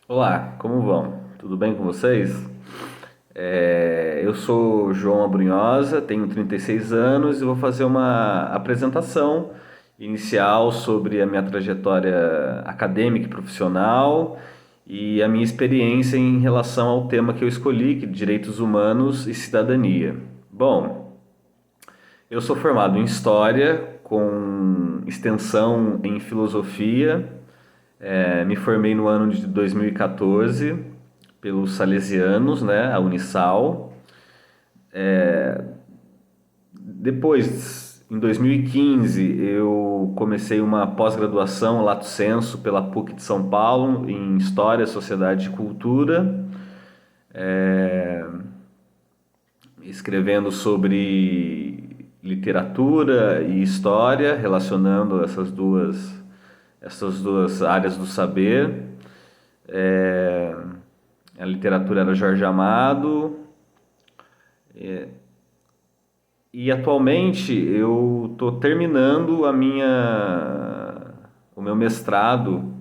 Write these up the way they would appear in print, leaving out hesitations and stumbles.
Olá, como vão? Tudo bem com vocês? Eu sou João Abrunhosa, tenho 36 anos e vou fazer uma apresentação inicial sobre a minha trajetória acadêmica e profissional e a minha experiência em relação ao tema que eu escolhi, que é Direitos Humanos e Cidadania. Bom, eu sou formado em História, com extensão em Filosofia. Me formei no ano de 2014 pelos Salesianos, né, a Unisal. Depois, em 2015, eu comecei uma pós-graduação lato sensu pela PUC de São Paulo em História, Sociedade e Cultura, escrevendo sobre literatura e história, relacionando essas duas áreas do saber. É, a literatura era Jorge Amado. E atualmente eu estou terminando o meu mestrado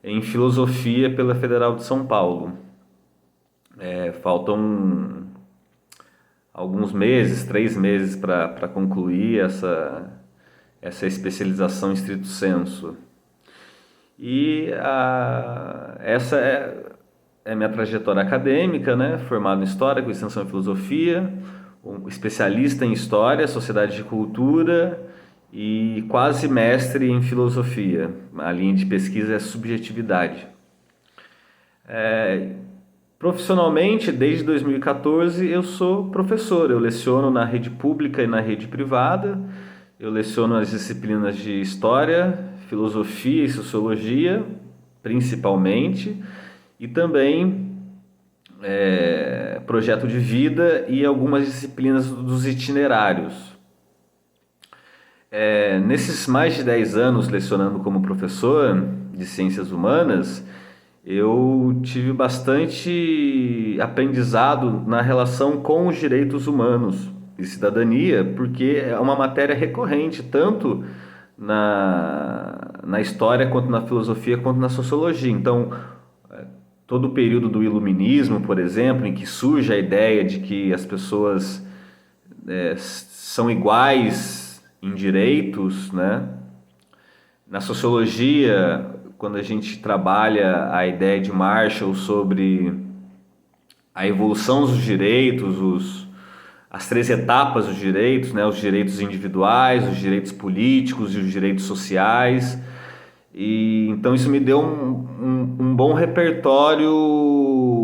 em filosofia pela Federal de São Paulo. Faltam alguns meses, 3 meses para concluir essa especialização em stricto sensu. Essa é a minha trajetória acadêmica, né? Formado em História, com extensão em Filosofia, um especialista em História, Sociedade e Cultura e quase mestre em Filosofia. A linha de pesquisa é Subjetividade. Profissionalmente, desde 2014, eu sou professor. Eu leciono na rede pública e na rede privada. Eu leciono as disciplinas de História, Filosofia e Sociologia, principalmente, e também projeto de vida e algumas disciplinas dos itinerários. Nesses mais de 10 anos lecionando como professor de ciências humanas, eu tive bastante aprendizado na relação com os direitos humanos e cidadania, porque é uma matéria recorrente, tanto na história, quanto na filosofia, quanto na sociologia. Então, todo o período do iluminismo, por exemplo, em que surge a ideia de que as pessoas são iguais em direitos, né? Na sociologia, quando a gente trabalha a ideia de Marshall sobre a evolução dos direitos, as 3 etapas dos direitos, né? Os direitos individuais, os direitos políticos e os direitos sociais. E então isso me deu um bom repertório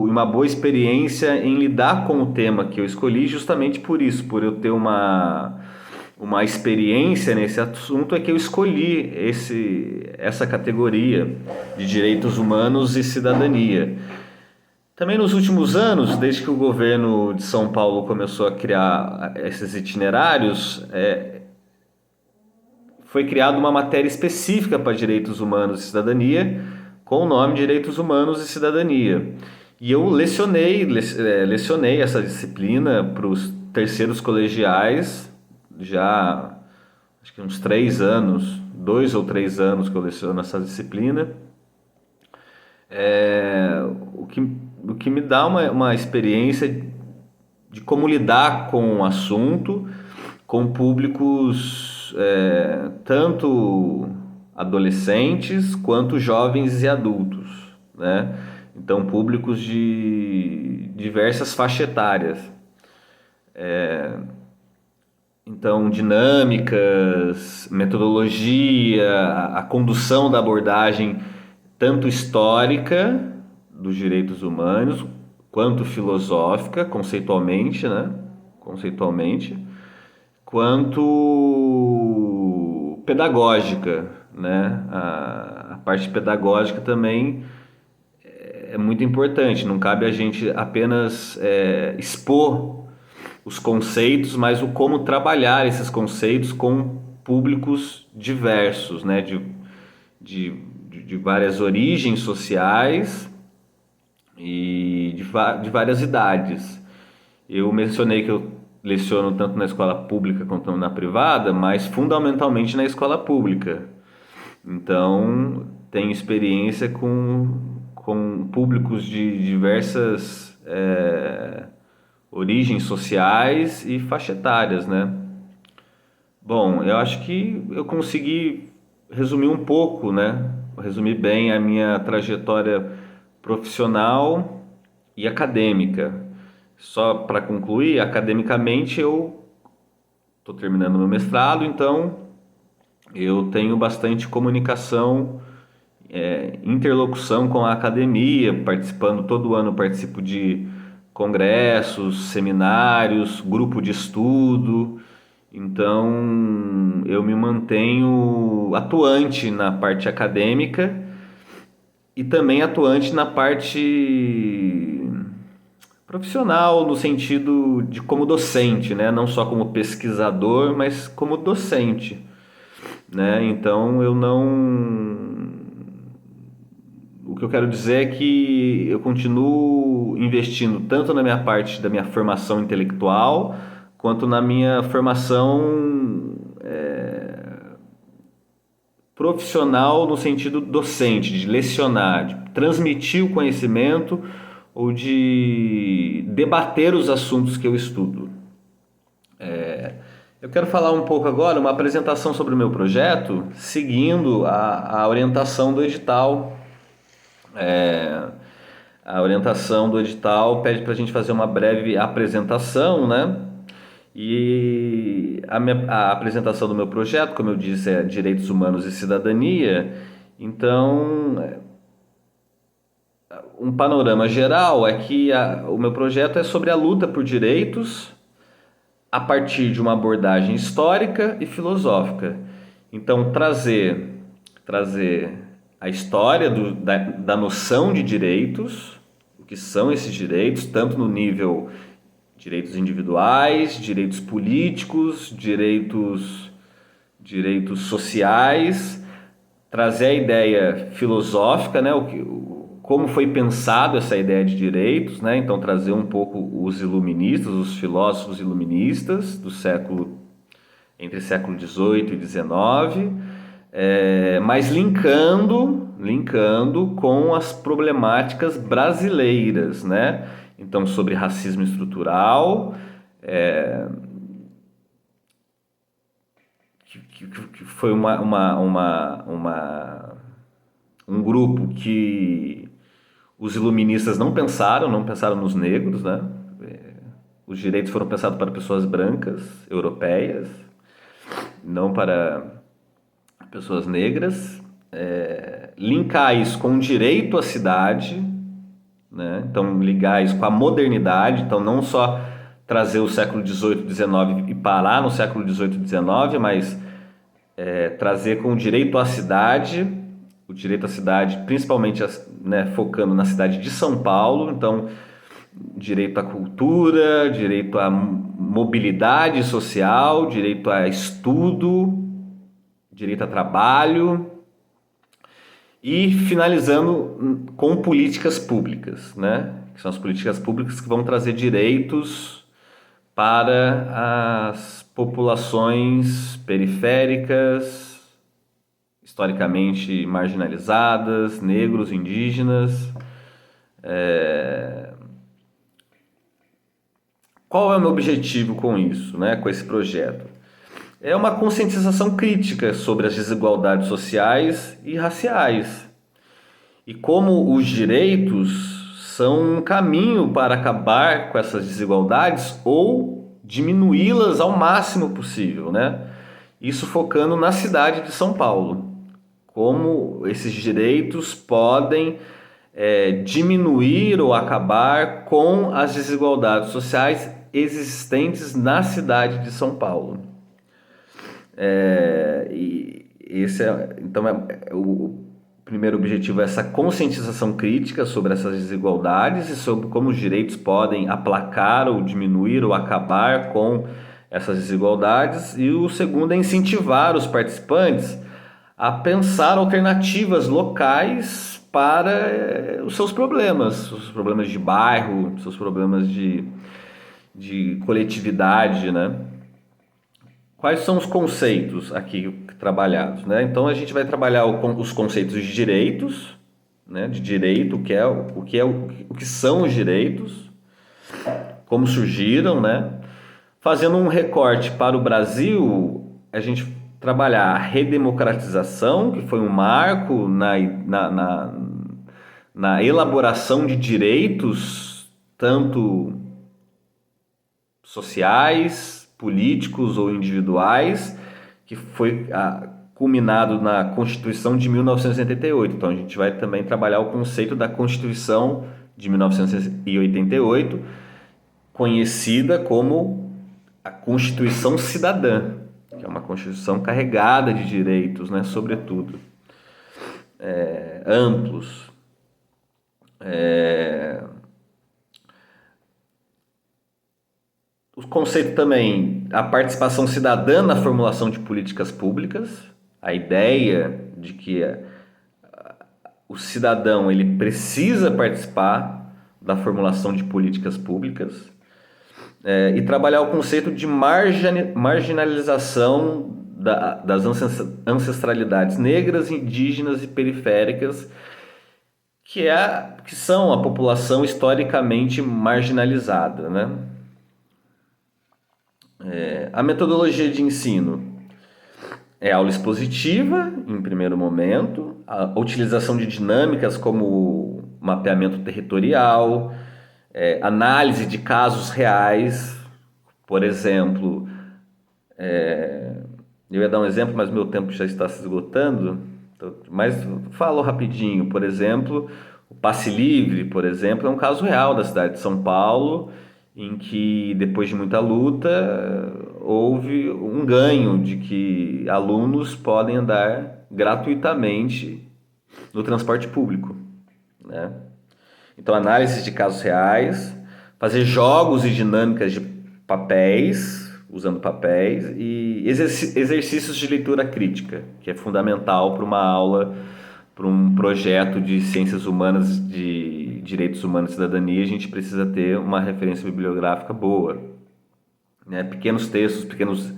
e uma boa experiência em lidar com o tema que eu escolhi, justamente por isso, por eu ter uma experiência nesse assunto, é que eu escolhi essa categoria de direitos humanos e cidadania. Também nos últimos anos, desde que o governo de São Paulo começou a criar esses itinerários, foi criada uma matéria específica para direitos humanos e cidadania, com o nome Direitos Humanos e Cidadania. E eu lecionei essa disciplina para os terceiros colegiais, já acho que uns 3 anos, 2 ou 3 anos que eu leciono essa disciplina. É, o que, o que me dá uma experiência de como lidar com o assunto, com públicos tanto adolescentes quanto jovens e adultos, né? Então, públicos de diversas faixas etárias. Então, dinâmicas, metodologia, a condução da abordagem tanto histórica dos direitos humanos, quanto filosófica, conceitualmente, né? Conceitualmente, quanto pedagógica, né? A parte pedagógica também é muito importante. Não cabe a gente apenas expor os conceitos, mas o como trabalhar esses conceitos com públicos diversos, né? De, de várias origens sociais e de várias idades. Eu mencionei que eu leciono tanto na escola pública quanto na privada, mas fundamentalmente na escola pública. Então, tenho experiência com públicos de diversas origens sociais e faixa etárias, né? Bom, eu acho que eu consegui resumir um pouco, né? Resumir bem a minha trajetória profissional e acadêmica. Só para concluir, academicamente eu estou terminando meu mestrado, então eu tenho bastante comunicação, interlocução com a academia, participando todo ano, participo de congressos, seminários, grupo de estudo. Então eu me mantenho atuante na parte acadêmica e também atuante na parte profissional, no sentido de como docente, né? Não só como pesquisador, mas como docente, né? Então eu não. O que eu quero dizer é que eu continuo investindo tanto na minha parte da minha formação intelectual, quanto na minha formação profissional no sentido docente, de lecionar, de transmitir o conhecimento ou de debater os assuntos que eu estudo. Eu quero falar um pouco agora, uma apresentação sobre o meu projeto, seguindo a orientação do edital. A orientação do edital pede para a gente fazer uma breve apresentação, né? E a apresentação do meu projeto, como eu disse, é Direitos Humanos e Cidadania. Então, um panorama geral é que o meu projeto é sobre a luta por direitos a partir de uma abordagem histórica e filosófica. Então, trazer a história da noção de direitos, o que são esses direitos, tanto no nível direitos individuais, direitos políticos, direitos sociais, trazer a ideia filosófica, né, como foi pensado essa ideia de direitos, né, então trazer um pouco os iluministas, os filósofos iluministas do entre século XVIII e XIX, mas linkando com as problemáticas brasileiras, né? Então, sobre racismo estrutural, que foi um grupo que os iluministas não pensaram nos negros, né? Os direitos foram pensados para pessoas brancas, europeias, não para pessoas negras. Linkar isso com o direito à cidade, né? Então ligar isso com a modernidade, então não só trazer o século XVIII, XIX e parar no século XVIII e XIX, mas trazer com o direito à cidade, principalmente, né, focando na cidade de São Paulo, então direito à cultura, direito à mobilidade social, direito a estudo, direito a trabalho. E finalizando com políticas públicas, né? Que são as políticas públicas que vão trazer direitos para as populações periféricas, historicamente marginalizadas, negros, indígenas. Qual é o meu objetivo com isso, né? Com esse projeto? É uma conscientização crítica sobre as desigualdades sociais e raciais. E como os direitos são um caminho para acabar com essas desigualdades ou diminuí-las ao máximo possível, né? Isso focando na cidade de São Paulo. Como esses direitos podem diminuir ou acabar com as desigualdades sociais existentes na cidade de São Paulo. Então, o primeiro objetivo é essa conscientização crítica sobre essas desigualdades e sobre como os direitos podem aplacar ou diminuir ou acabar com essas desigualdades. E o segundo é incentivar os participantes a pensar alternativas locais para os seus problemas de bairro, seus problemas de coletividade, né? Quais são os conceitos aqui trabalhados, né? Então a gente vai trabalhar os conceitos de direitos, né, de direito, o que são os direitos, como surgiram, né? Fazendo um recorte para o Brasil, a gente trabalhar a redemocratização, que foi um marco na elaboração de direitos, tanto sociais, políticos ou individuais, que foi culminado na Constituição de 1988. Então a gente vai também trabalhar o conceito da Constituição de 1988, conhecida como a Constituição Cidadã, que é uma Constituição carregada de direitos, né, sobretudo, amplos. O conceito também, a participação cidadã na formulação de políticas públicas, a ideia de que o cidadão ele precisa participar da formulação de políticas públicas, e trabalhar o conceito de marginalização das ancestralidades negras, indígenas e periféricas, que são a população historicamente marginalizada, né? A metodologia de ensino é aula expositiva, em primeiro momento, a utilização de dinâmicas como mapeamento territorial, análise de casos reais, por exemplo, eu ia dar um exemplo, mas meu tempo já está se esgotando, mas falo rapidinho. Por exemplo, o passe livre, por exemplo, é um caso real da cidade de São Paulo, em que depois de muita luta houve um ganho de que alunos podem andar gratuitamente no transporte público, né? Então, análise de casos reais, fazer jogos e dinâmicas de papéis, usando papéis, e exercícios de leitura crítica, que é fundamental para uma aula, para um projeto de ciências humanas, de direitos humanos e cidadania. A gente precisa ter uma referência bibliográfica boa, né? Pequenos textos, pequenos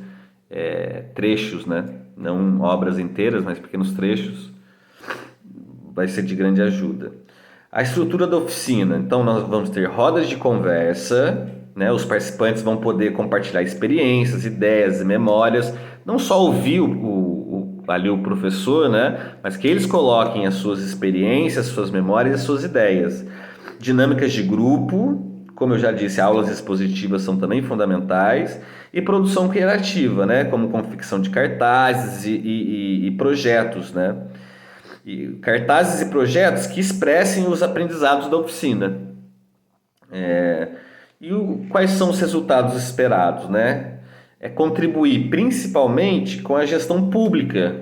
trechos, né? Não obras inteiras, mas pequenos trechos, vai ser de grande ajuda. A estrutura da oficina, então nós vamos ter rodas de conversa, né? Os participantes vão poder compartilhar experiências, ideias e memórias, não só ouvir ali o professor, né? Mas que eles coloquem as suas experiências, suas memórias e suas ideias. Dinâmicas de grupo, como eu já disse, aulas expositivas são também fundamentais, e produção criativa, né? Como confecção de cartazes e projetos, né? Cartazes e projetos que expressem os aprendizados da oficina. Quais são os resultados esperados, né? É contribuir principalmente com a gestão pública,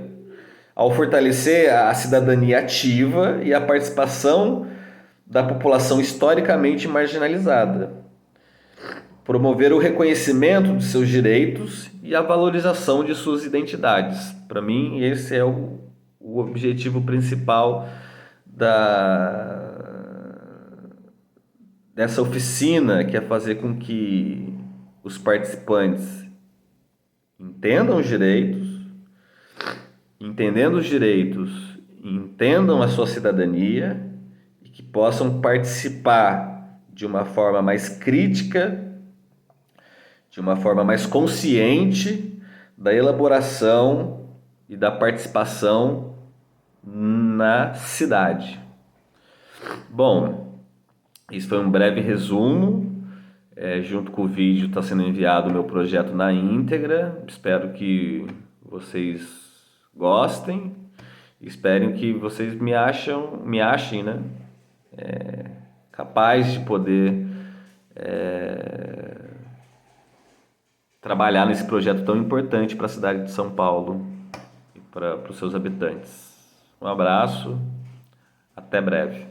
ao fortalecer a cidadania ativa e a participação da população historicamente marginalizada. Promover o reconhecimento de seus direitos e a valorização de suas identidades. Para mim, esse é o objetivo principal dessa oficina, que é fazer com que os participantes entendam os direitos, entendendo os direitos, entendam a sua cidadania e que possam participar de uma forma mais crítica, de uma forma mais consciente da elaboração e da participação na cidade. Bom, isso foi um breve resumo. Junto com o vídeo está sendo enviado o meu projeto na íntegra. Espero que vocês gostem. Espero que vocês me achem, né? Capaz de poder trabalhar nesse projeto tão importante para a cidade de São Paulo e para os seus habitantes. Um abraço, até breve.